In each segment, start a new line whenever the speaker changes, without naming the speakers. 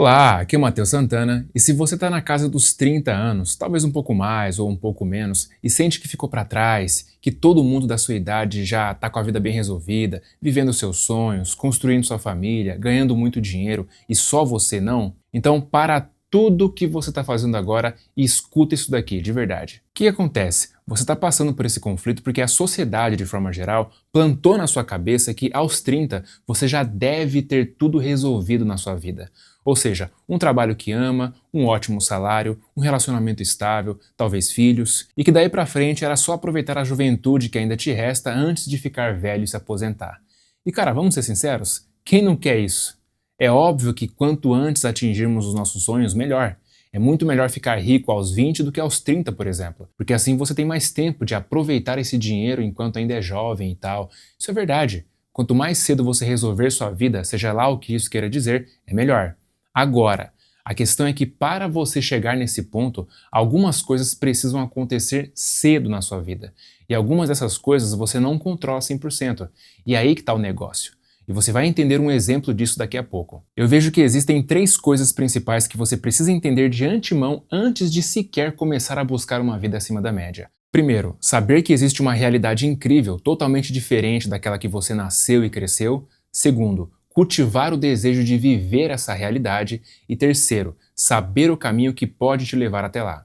Olá, aqui é o Matheus Santana e se você está na casa dos 30 anos, talvez um pouco mais ou um pouco menos, e sente que ficou para trás, que todo mundo da sua idade já está com a vida bem resolvida, vivendo seus sonhos, construindo sua família, ganhando muito dinheiro e só você não, então para tudo que você está fazendo agora e escuta isso daqui, de verdade. O que acontece? Você está passando por esse conflito porque a sociedade, de forma geral, plantou na sua cabeça que aos 30 você já deve ter tudo resolvido na sua vida. Ou seja, um trabalho que ama, um ótimo salário, um relacionamento estável, talvez filhos, e que daí pra frente era só aproveitar a juventude que ainda te resta antes de ficar velho e se aposentar. E cara, vamos ser sinceros? Quem não quer isso? É óbvio que quanto antes atingirmos os nossos sonhos, melhor. É muito melhor ficar rico aos 20 do que aos 30, por exemplo, porque assim você tem mais tempo de aproveitar esse dinheiro enquanto ainda é jovem e tal. Isso é verdade. Quanto mais cedo você resolver sua vida, seja lá o que isso queira dizer, é melhor. Agora, a questão é que para você chegar nesse ponto, algumas coisas precisam acontecer cedo na sua vida. E algumas dessas coisas você não controla 100%. E aí que está o negócio. E você vai entender um exemplo disso daqui a pouco. Eu vejo que existem três coisas principais que você precisa entender de antemão antes de sequer começar a buscar uma vida acima da média. Primeiro, saber que existe uma realidade incrível, totalmente diferente daquela que você nasceu e cresceu. Segundo, cultivar o desejo de viver essa realidade. E terceiro, saber o caminho que pode te levar até lá.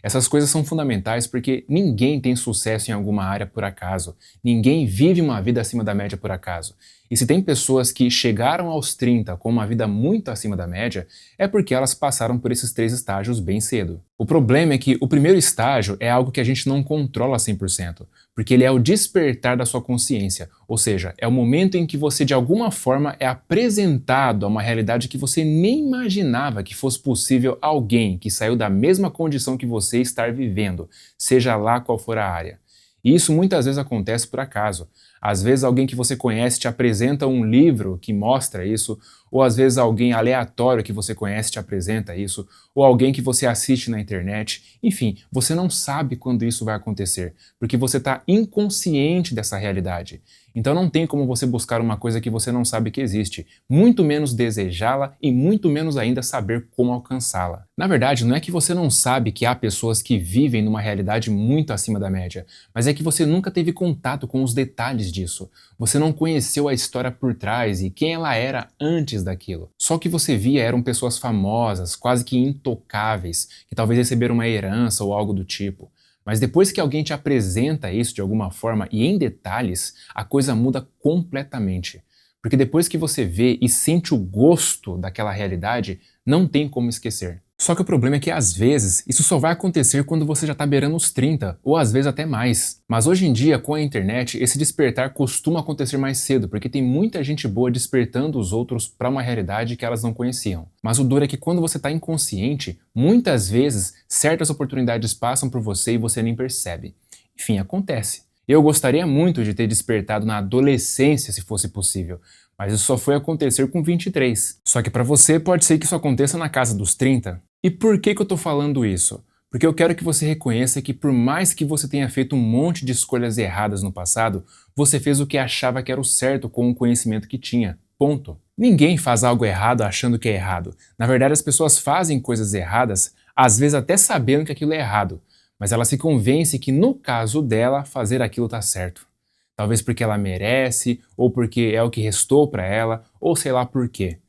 Essas coisas são fundamentais porque ninguém tem sucesso em alguma área por acaso, ninguém vive uma vida acima da média por acaso. E se tem pessoas que chegaram aos 30 com uma vida muito acima da média, é porque elas passaram por esses três estágios bem cedo. O problema é que o primeiro estágio é algo que a gente não controla 100%, porque ele é o despertar da sua consciência, ou seja, é o momento em que você de alguma forma é apresentado a uma realidade que você nem imaginava que fosse possível alguém que saiu da mesma condição que você estar vivendo, seja lá qual for a área. E isso muitas vezes acontece por acaso. Às vezes alguém que você conhece te apresenta um livro que mostra isso, ou às vezes alguém aleatório que você conhece te apresenta isso, ou alguém que você assiste na internet. Enfim, você não sabe quando isso vai acontecer, porque você está inconsciente dessa realidade. Então não tem como você buscar uma coisa que você não sabe que existe, muito menos desejá-la e muito menos ainda saber como alcançá-la. Na verdade, não é que você não sabe que há pessoas que vivem numa realidade muito acima da média, mas é que você nunca teve contato com os detalhes disso. Você não conheceu a história por trás e quem ela era antes daquilo. Só o que você via eram pessoas famosas, quase que intocáveis, que talvez receberam uma herança ou algo do tipo. Mas depois que alguém te apresenta isso de alguma forma e em detalhes, a coisa muda completamente. Porque depois que você vê e sente o gosto daquela realidade, não tem como esquecer. Só que o problema é que às vezes isso só vai acontecer quando você já está beirando os 30, ou às vezes até mais. Mas hoje em dia, com a internet, esse despertar costuma acontecer mais cedo, porque tem muita gente boa despertando os outros para uma realidade que elas não conheciam. Mas o duro é que quando você está inconsciente, muitas vezes certas oportunidades passam por você e você nem percebe. Enfim, acontece. Eu gostaria muito de ter despertado na adolescência, se fosse possível, mas isso só foi acontecer com 23. Só que para você pode ser que isso aconteça na casa dos 30. E por que eu tô falando isso? Porque eu quero que você reconheça que por mais que você tenha feito um monte de escolhas erradas no passado, você fez o que achava que era o certo com o conhecimento que tinha. Ponto. Ninguém faz algo errado achando que é errado. Na verdade, as pessoas fazem coisas erradas, às vezes até sabendo que aquilo é errado, mas ela se convence que no caso dela, fazer aquilo tá certo. Talvez porque ela merece, ou porque é o que restou para ela, ou sei lá por quê.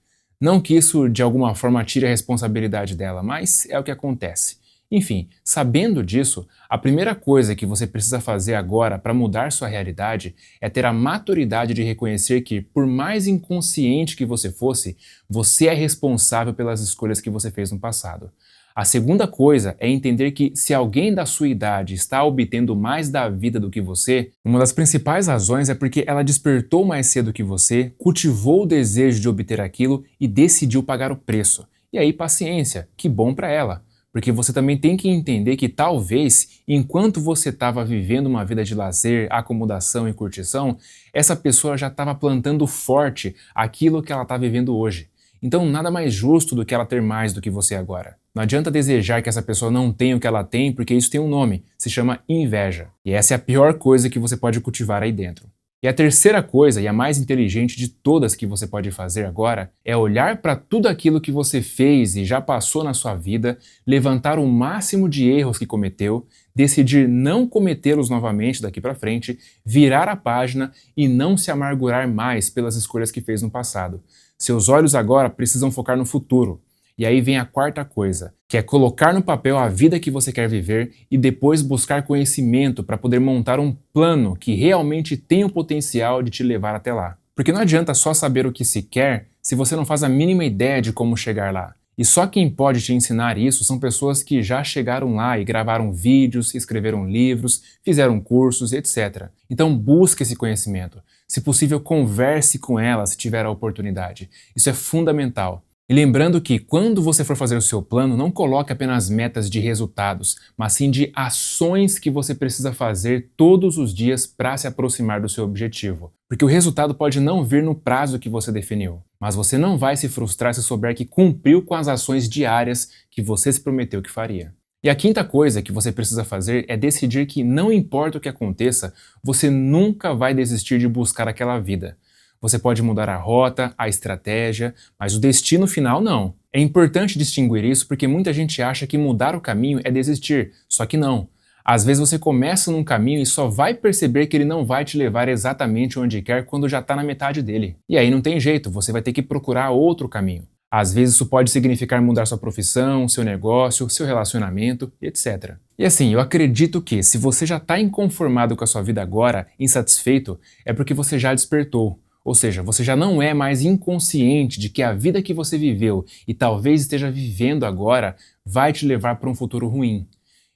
Não que isso de alguma forma tire a responsabilidade dela, mas é o que acontece. Enfim, sabendo disso, a primeira coisa que você precisa fazer agora para mudar sua realidade é ter a maturidade de reconhecer que, por mais inconsciente que você fosse, você é responsável pelas escolhas que você fez no passado. A segunda coisa é entender que se alguém da sua idade está obtendo mais da vida do que você, uma das principais razões é porque ela despertou mais cedo que você, cultivou o desejo de obter aquilo e decidiu pagar o preço. E aí, paciência, que bom para ela. Porque você também tem que entender que talvez, enquanto você estava vivendo uma vida de lazer, acomodação e curtição, essa pessoa já estava plantando forte aquilo que ela está vivendo hoje. Então nada mais justo do que ela ter mais do que você agora. Não adianta desejar que essa pessoa não tenha o que ela tem, porque isso tem um nome, se chama inveja. E essa é a pior coisa que você pode cultivar aí dentro. E a terceira coisa, e a mais inteligente de todas que você pode fazer agora, é olhar para tudo aquilo que você fez e já passou na sua vida, levantar o máximo de erros que cometeu, decidir não cometê-los novamente daqui para frente, virar a página e não se amargurar mais pelas escolhas que fez no passado. Seus olhos agora precisam focar no futuro. E aí vem a quarta coisa, que é colocar no papel a vida que você quer viver e depois buscar conhecimento para poder montar um plano que realmente tem o potencial de te levar até lá. Porque não adianta só saber o que se quer se você não faz a mínima ideia de como chegar lá. E só quem pode te ensinar isso são pessoas que já chegaram lá e gravaram vídeos, escreveram livros, fizeram cursos, etc. Então busque esse conhecimento. Se possível, converse com elas se tiver a oportunidade. Isso é fundamental. E lembrando que quando você for fazer o seu plano, não coloque apenas metas de resultados, mas sim de ações que você precisa fazer todos os dias para se aproximar do seu objetivo. Porque o resultado pode não vir no prazo que você definiu, mas você não vai se frustrar se souber que cumpriu com as ações diárias que você se prometeu que faria. E a quinta coisa que você precisa fazer é decidir que não importa o que aconteça, você nunca vai desistir de buscar aquela vida. Você pode mudar a rota, a estratégia, mas o destino final não. É importante distinguir isso porque muita gente acha que mudar o caminho é desistir, só que não. Às vezes você começa num caminho e só vai perceber que ele não vai te levar exatamente onde quer quando já está na metade dele. E aí não tem jeito, você vai ter que procurar outro caminho. Às vezes isso pode significar mudar sua profissão, seu negócio, seu relacionamento, etc. E assim, eu acredito que se você já está inconformado com a sua vida agora, insatisfeito, é porque você já despertou. Ou seja, você já não é mais inconsciente de que a vida que você viveu e talvez esteja vivendo agora vai te levar para um futuro ruim.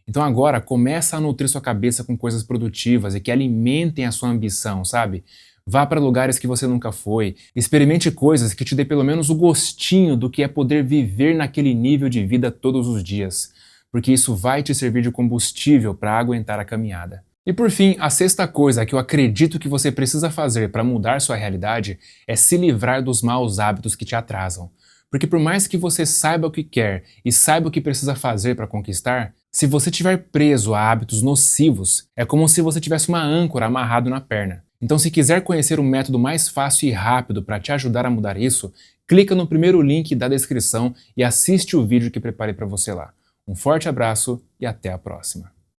Então agora começa a nutrir sua cabeça com coisas produtivas e que alimentem a sua ambição, sabe? Vá para lugares que você nunca foi, experimente coisas que te dê pelo menos o gostinho do que é poder viver naquele nível de vida todos os dias, porque isso vai te servir de combustível para aguentar a caminhada. E por fim, a sexta coisa que eu acredito que você precisa fazer para mudar sua realidade é se livrar dos maus hábitos que te atrasam. Porque por mais que você saiba o que quer e saiba o que precisa fazer para conquistar, se você estiver preso a hábitos nocivos, é como se você tivesse uma âncora amarrado na perna. Então, se quiser conhecer um método mais fácil e rápido para te ajudar a mudar isso, clica no primeiro link da descrição e assiste o vídeo que preparei para você lá. Um forte abraço e até a próxima.